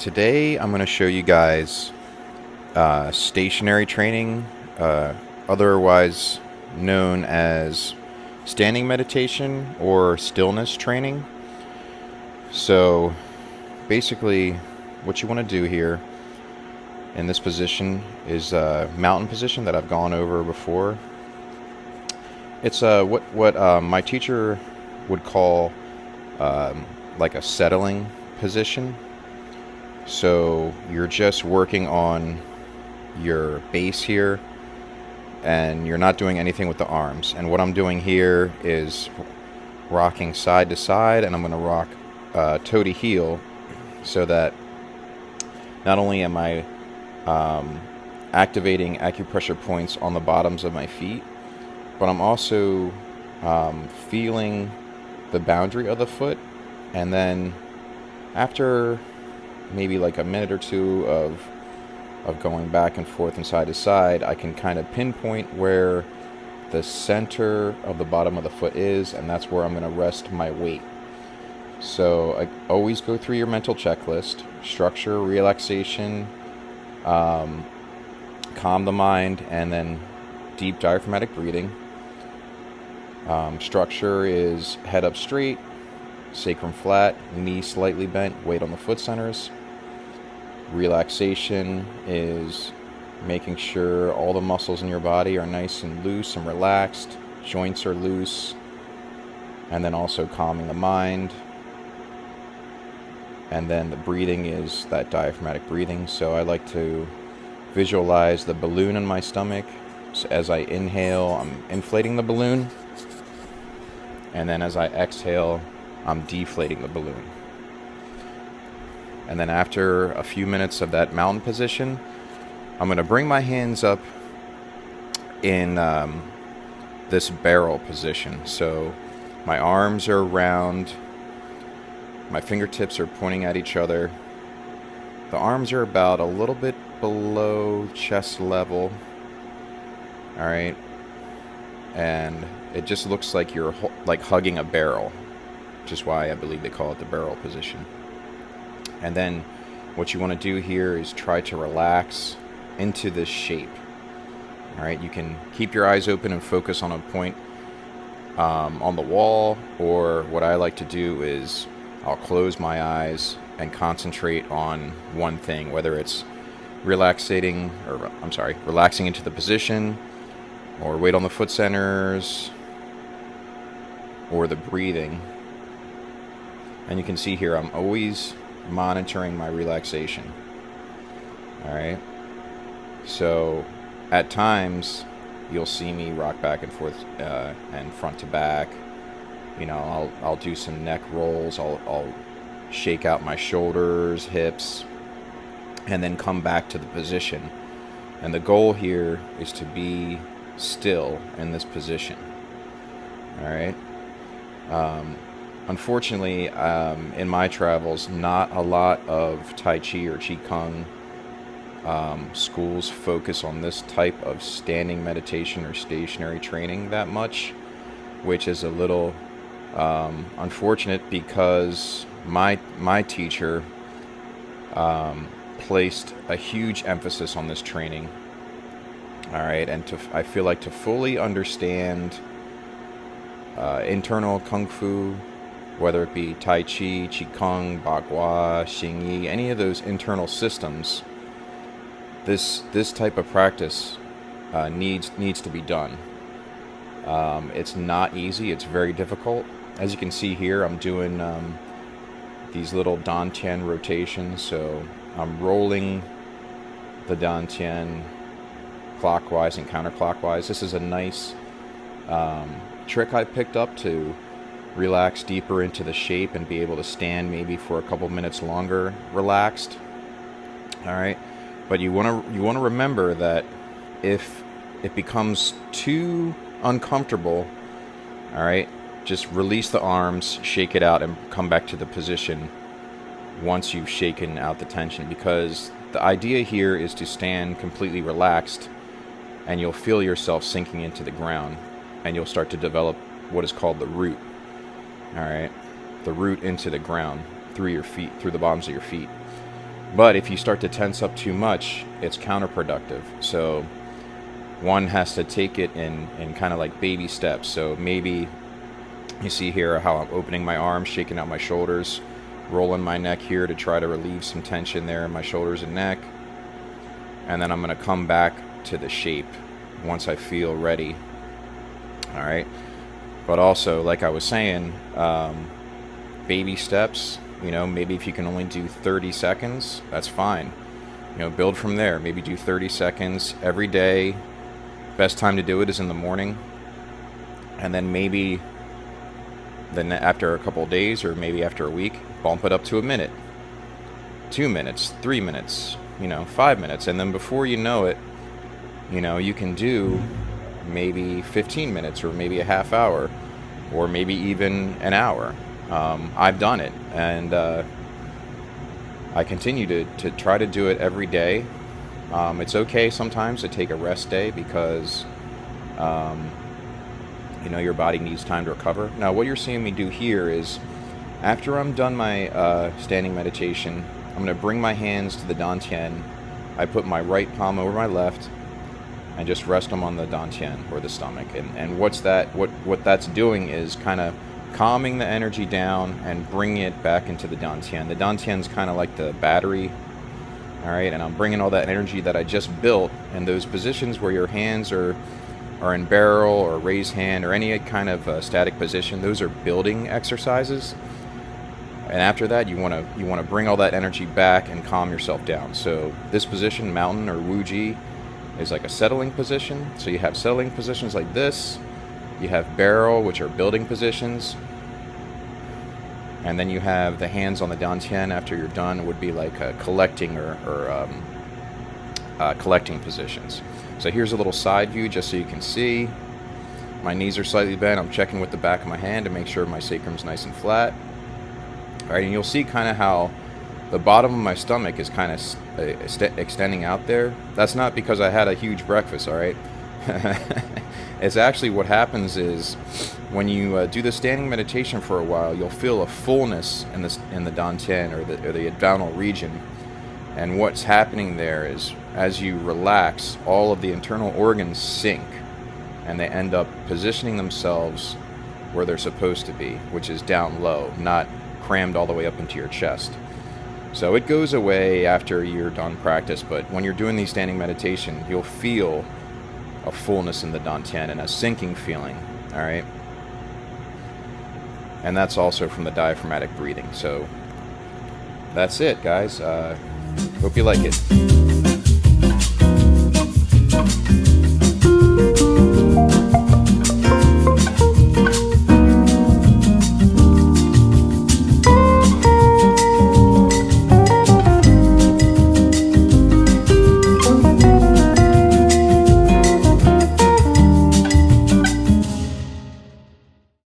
Today I'm going to show you guys stationary training, otherwise known as standing meditation or stillness training. So basically what you want to do here in this position is a mountain position that I've gone over before. It's what my teacher would call like a settling position. So you're just working on your base here, and you're not doing anything with the arms. And what I'm doing here is rocking side to side, and I'm going to rock toe to heel, so that not only am I activating acupressure points on the bottoms of my feet, but I'm also feeling the boundary of the foot. And then after maybe like a minute or two of going back and forth and side to side, I can kind of pinpoint where the center of the bottom of the foot is, and that's where I'm going to rest my weight. So I always go through your mental checklist: structure, relaxation, calm the mind, and then deep diaphragmatic breathing. Structure is head up straight, sacrum flat, knee slightly bent, weight on the foot centers. Relaxation is making sure all the muscles in your body are nice and loose and relaxed, joints are loose, and then also calming the mind. And then the breathing is that diaphragmatic breathing. So I like to visualize the balloon in my stomach. So as I inhale, I'm inflating the balloon, and then as I exhale, I'm deflating the balloon. And then after a few minutes of that mountain position, I'm going to bring my hands up in this barrel position. So my arms are around, my fingertips are pointing at each other. The arms are about a little bit below chest level. All right. And it just looks like you're like hugging a barrel, which is why I believe they call it the barrel position. And then what you want to do here is try to relax into this shape. All right, you can keep your eyes open and focus on a point on the wall, or what I like to do is I'll close my eyes and concentrate on one thing, whether it's relaxing into the position, or weight on the foot centers, or the breathing. And you can see here I'm always monitoring my relaxation. All right, so at times you'll see me rock back and forth and front to back. You know, I'll do some neck rolls, I'll shake out my shoulders, hips, and then come back to the position. And the goal here is to be still in this position. All right. Unfortunately, in my travels, not a lot of Tai Chi or Qi Kong schools focus on this type of standing meditation or stationary training that much, which is a little unfortunate, because my teacher placed a huge emphasis on this training. All right, and I feel like to fully understand internal Kung Fu, whether it be Tai Chi, Qi Kong, Bagua, Xing Yi, any of those internal systems, this type of practice needs to be done. It's not easy. It's very difficult. As you can see here, I'm doing these little dantian rotations. So I'm rolling the dantian clockwise and counterclockwise. This is a nice trick I picked up to relax deeper into the shape and be able to stand maybe for a couple minutes longer relaxed. All right, but you want to remember that if it becomes too uncomfortable, all right, just release the arms, shake it out, and come back to the position once you've shaken out the tension, because the idea here is to stand completely relaxed, and you'll feel yourself sinking into the ground, and you'll start to develop what is called the root. All right, the root into the ground through your feet, through the bottoms of your feet. But if you start to tense up too much, it's counterproductive. So one has to take it in kind of like baby steps. So maybe you see here how I'm opening my arms, shaking out my shoulders, rolling my neck here to try to relieve some tension there in my shoulders and neck. And then I'm going to come back to the shape once I feel ready. All right. But also, like I was saying, baby steps. Maybe if you can only do 30 seconds, that's fine. Build from there. Maybe do 30 seconds every day. Best time to do it is in the morning. And then maybe then after a couple of days, or maybe after a week, bump it up to a minute, 2 minutes, 3 minutes, 5 minutes. And then before you know it, you can do maybe 15 minutes, or maybe a half hour, or maybe even an hour. I've done it, and I continue to try to do it every day. It's okay sometimes to take a rest day because your body needs time to recover. Now, what you're seeing me do here is, after I'm done my standing meditation, I'm going to bring my hands to the dantian. I put my right palm over my left and just rest them on the dantian, or the stomach. And what that's doing is kind of calming the energy down and bringing it back into the dantian. The dantian's kind of like the battery, all right? And I'm bringing all that energy that I just built in those positions where your hands are in barrel or raised hand or any kind of static position. Those are building exercises. And after that, you want to bring all that energy back and calm yourself down. So this position, mountain or Wuji, is like a settling position. So you have settling positions like this. You have barrel, which are building positions. And then you have the hands on the dantian after you're done, would be like a collecting or collecting positions. So here's a little side view just so you can see. My knees are slightly bent. I'm checking with the back of my hand to make sure my sacrum's nice and flat. All right, and you'll see kind of how the bottom of my stomach is kind of extending out there. That's not because I had a huge breakfast, all right? It's actually what happens is when you do the standing meditation for a while, you'll feel a fullness in the dantian or the abdominal region. And what's happening there is, as you relax, all of the internal organs sink, and they end up positioning themselves where they're supposed to be, which is down low, not crammed all the way up into your chest. So it goes away after you're done practice, but when you're doing these standing meditation, you'll feel a fullness in the dantian and a sinking feeling, all right? And that's also from the diaphragmatic breathing. So that's it, guys. Hope you like it.